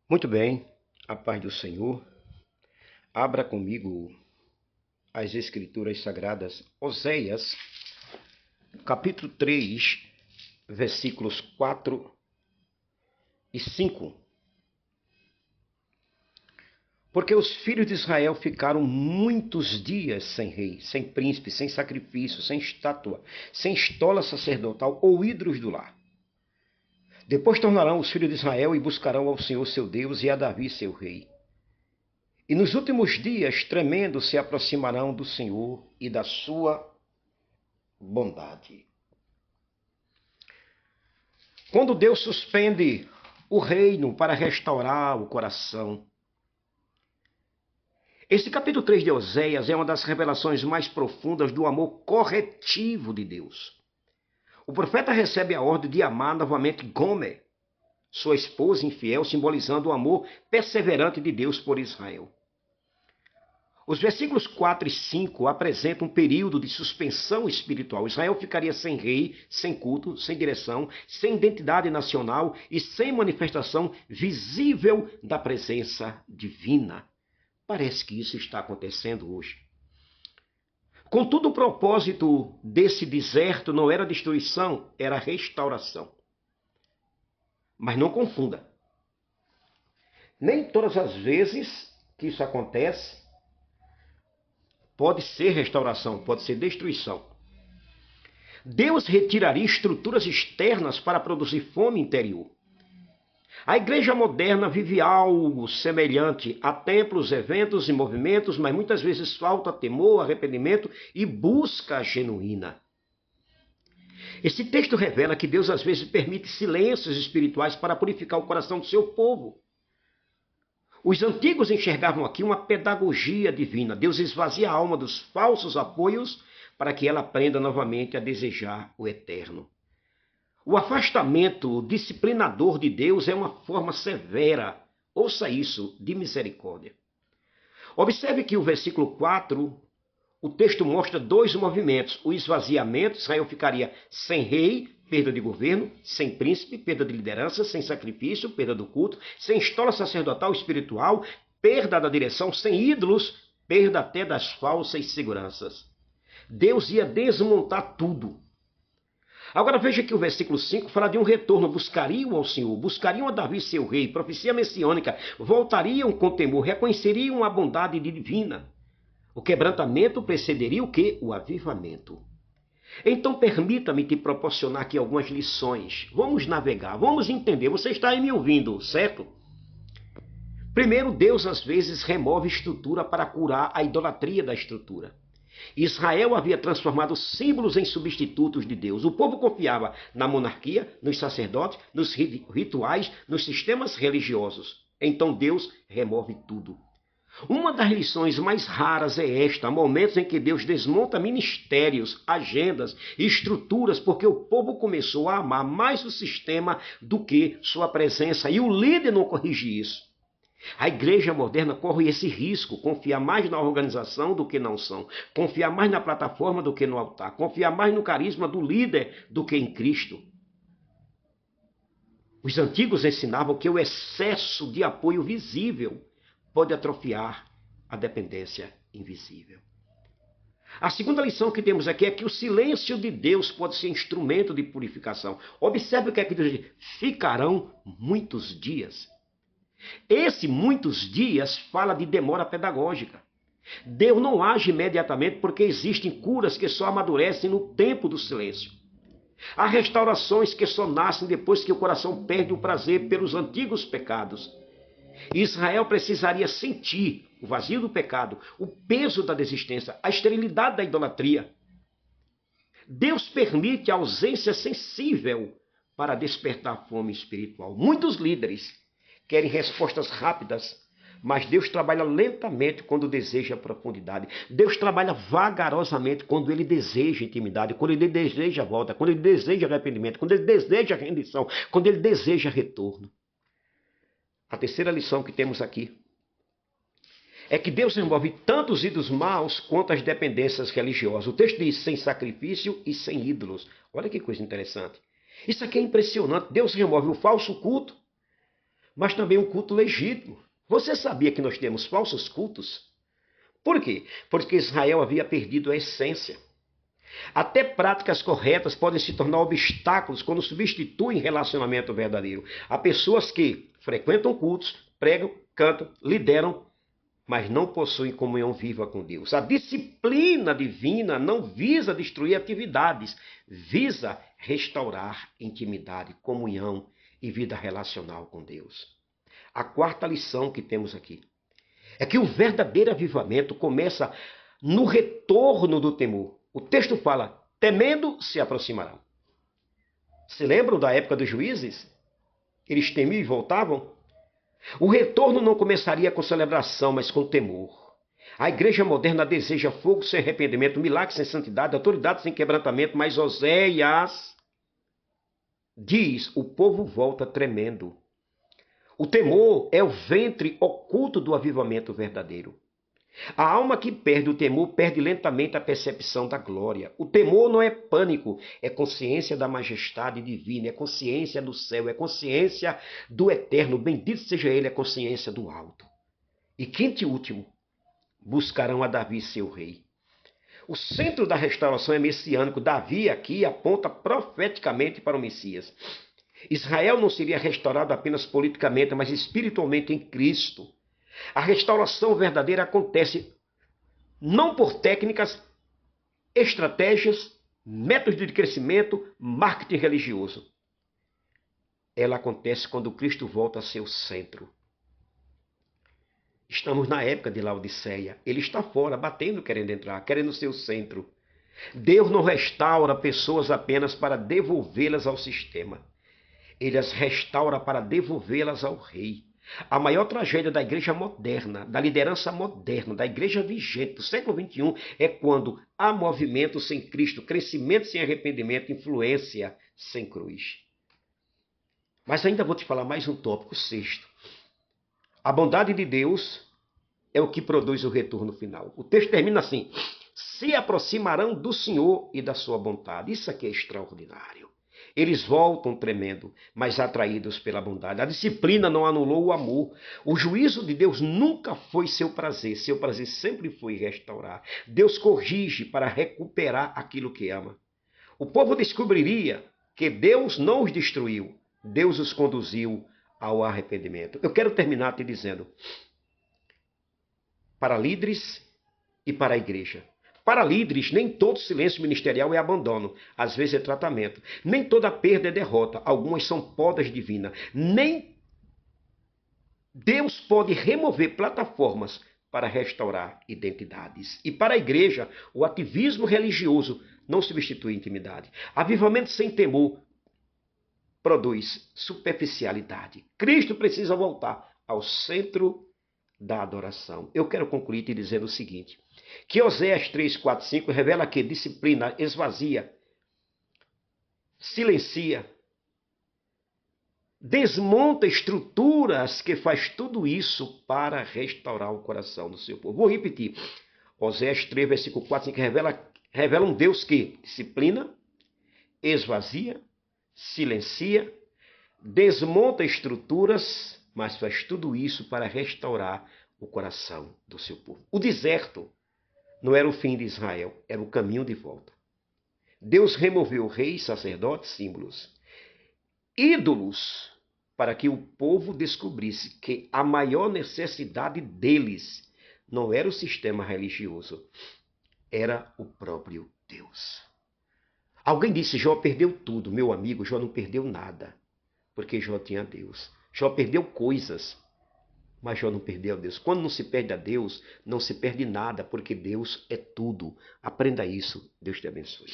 Muito bem, a paz do Senhor. Abra comigo as Escrituras Sagradas, Oséias, capítulo 3, versículos 4 e 5. Porque os filhos de Israel ficaram muitos dias sem rei, sem príncipe, sem sacrifício, sem estátua, sem estola sacerdotal ou ídolos do lar. Depois tornarão os filhos de Israel e buscarão ao Senhor seu Deus e a Davi seu rei. E nos últimos dias, tremendo, se aproximarão do Senhor e da sua bondade. Quando Deus suspende o reino para restaurar o coração. Esse capítulo 3 de Oséias é uma das revelações mais profundas do amor corretivo de Deus. O profeta recebe a ordem de amar novamente Gomer, sua esposa infiel, simbolizando o amor perseverante de Deus por Israel. Os versículos 4 e 5 apresentam um período de suspensão espiritual. Israel ficaria sem rei, sem culto, sem direção, sem identidade nacional e sem manifestação visível da presença divina. Parece que isso está acontecendo hoje. Contudo, o propósito desse deserto não era destruição, era restauração. Mas não confunda. Nem todas as vezes que isso acontece, pode ser restauração, pode ser destruição. Deus retiraria estruturas externas para produzir fome interior. A igreja moderna vive algo semelhante a templos, eventos e movimentos, mas muitas vezes falta temor, arrependimento e busca genuína. Esse texto revela que Deus às vezes permite silêncios espirituais para purificar o coração do seu povo. Os antigos enxergavam aqui uma pedagogia divina. Deus esvazia a alma dos falsos apoios para que ela aprenda novamente a desejar o eterno. O afastamento disciplinador de Deus é uma forma severa, ouça isso, de misericórdia. Observe que o versículo 4, o texto mostra dois movimentos. O esvaziamento, Israel ficaria sem rei, perda de governo, sem príncipe, perda de liderança, sem sacrifício, perda do culto, sem estola sacerdotal espiritual, perda da direção, sem ídolos, perda até das falsas seguranças. Deus ia desmontar tudo. Agora veja que o versículo 5 fala de um retorno. Buscariam ao Senhor, buscariam a Davi seu rei, profecia messiânica, voltariam com temor, reconheceriam a bondade divina. O quebrantamento precederia o quê? O avivamento. Então permita-me te proporcionar aqui algumas lições. Vamos navegar, vamos entender. Você está aí me ouvindo, certo? Primeiro, Deus às vezes remove estrutura para curar a idolatria da estrutura. Israel havia transformado símbolos em substitutos de Deus. O povo confiava na monarquia, nos sacerdotes, nos rituais, nos sistemas religiosos. Então Deus remove tudo. Uma das lições mais raras é esta: momentos em que Deus desmonta ministérios, agendas e estruturas, porque o povo começou a amar mais o sistema do que sua presença, e o líder não corrige isso. A igreja moderna corre esse risco, confiar mais na organização do que na unção, confiar mais na plataforma do que no altar, confiar mais no carisma do líder do que em Cristo. Os antigos ensinavam que o excesso de apoio visível pode atrofiar a dependência invisível. A segunda lição que temos aqui é que o silêncio de Deus pode ser instrumento de purificação. Observe o que é que Deus diz: ficarão muitos dias. Esse muitos dias fala de demora pedagógica. Deus não age imediatamente porque existem curas que só amadurecem no tempo do silêncio. Há restaurações que só nascem depois que o coração perde o prazer pelos antigos pecados. Israel precisaria sentir o vazio do pecado, o peso da desistência, a esterilidade da idolatria. Deus permite a ausência sensível para despertar a fome espiritual. Muitos líderes querem respostas rápidas, mas Deus trabalha lentamente quando deseja profundidade. Deus trabalha vagarosamente quando Ele deseja intimidade, quando Ele deseja volta, quando Ele deseja arrependimento, quando Ele deseja rendição, quando Ele deseja retorno. A terceira lição que temos aqui é que Deus remove tanto os ídolos maus quanto as dependências religiosas. O texto diz: sem sacrifício e sem ídolos. Olha que coisa interessante. Isso aqui é impressionante. Deus remove o falso culto, mas também um culto legítimo. Você sabia que nós temos falsos cultos? Por quê? Porque Israel havia perdido a essência. Até práticas corretas podem se tornar obstáculos quando substituem relacionamento verdadeiro. Há pessoas que frequentam cultos, pregam, cantam, lideram, mas não possuem comunhão viva com Deus. A disciplina divina não visa destruir atividades, visa restaurar intimidade, comunhão e vida relacional com Deus. A quarta lição que temos aqui é que o verdadeiro avivamento começa no retorno do temor. O texto fala, temendo se aproximarão. Se lembram da época dos juízes? Eles temiam e voltavam? O retorno não começaria com celebração, mas com temor. A igreja moderna deseja fogo sem arrependimento, milagres sem santidade, autoridade sem quebrantamento, mas Oséias diz, o povo volta tremendo. O temor é o ventre oculto do avivamento verdadeiro. A alma que perde o temor perde lentamente a percepção da glória. O temor não é pânico, é consciência da majestade divina, é consciência do céu, é consciência do eterno, bendito seja ele, é consciência do alto. E quinto e último, buscarão a Davi seu rei. O centro da restauração é messiânico. Davi aqui aponta profeticamente para o Messias. Israel não seria restaurado apenas politicamente, mas espiritualmente em Cristo. A restauração verdadeira acontece não por técnicas, estratégias, métodos de crescimento, marketing religioso. Ela acontece quando Cristo volta a ser o centro. Estamos na época de Laodiceia. Ele está fora, batendo, querendo entrar, querendo ser o centro. Deus não restaura pessoas apenas para devolvê-las ao sistema. Ele as restaura para devolvê-las ao rei. A maior tragédia da igreja moderna, da liderança moderna, da igreja vigente do século XXI é quando há movimento sem Cristo, crescimento sem arrependimento, influência sem cruz. Mas ainda vou te falar mais um tópico, sexto. A bondade de Deus é o que produz o retorno final. O texto termina assim, se aproximarão do Senhor e da sua bondade. Isso aqui é extraordinário. Eles voltam tremendo, mas atraídos pela bondade. A disciplina não anulou o amor. O juízo de Deus nunca foi seu prazer sempre foi restaurar. Deus corrige para recuperar aquilo que ama. O povo descobriria que Deus não os destruiu, Deus os conduziu ao arrependimento. Eu quero terminar te dizendo, para líderes e para a igreja. Para líderes, nem todo silêncio ministerial é abandono, às vezes é tratamento. Nem toda perda é derrota, algumas são podas divinas. Nem Deus pode remover plataformas para restaurar identidades. E para a igreja, o ativismo religioso não substitui intimidade. Avivamento sem temor produz superficialidade. Cristo precisa voltar ao centro da adoração. Eu quero concluir te dizendo o seguinte, que Oséias 3, 4, 5 revela que disciplina esvazia, silencia, desmonta estruturas que faz tudo isso para restaurar o coração do seu povo. Vou repetir, Oséias 3, versículo 4, 5 revela um Deus que disciplina, esvazia, silencia, desmonta estruturas, mas faz tudo isso para restaurar o coração do seu povo. O deserto não era o fim de Israel, era o caminho de volta. Deus removeu reis, sacerdotes, símbolos, ídolos, para que o povo descobrisse que a maior necessidade deles não era o sistema religioso, era o próprio Deus. Alguém disse, Jó perdeu tudo. Meu amigo, Jó não perdeu nada, porque Jó tinha Deus. Jó perdeu coisas, mas Jó não perdeu a Deus. Quando não se perde a Deus, não se perde nada, porque Deus é tudo. Aprenda isso. Deus te abençoe.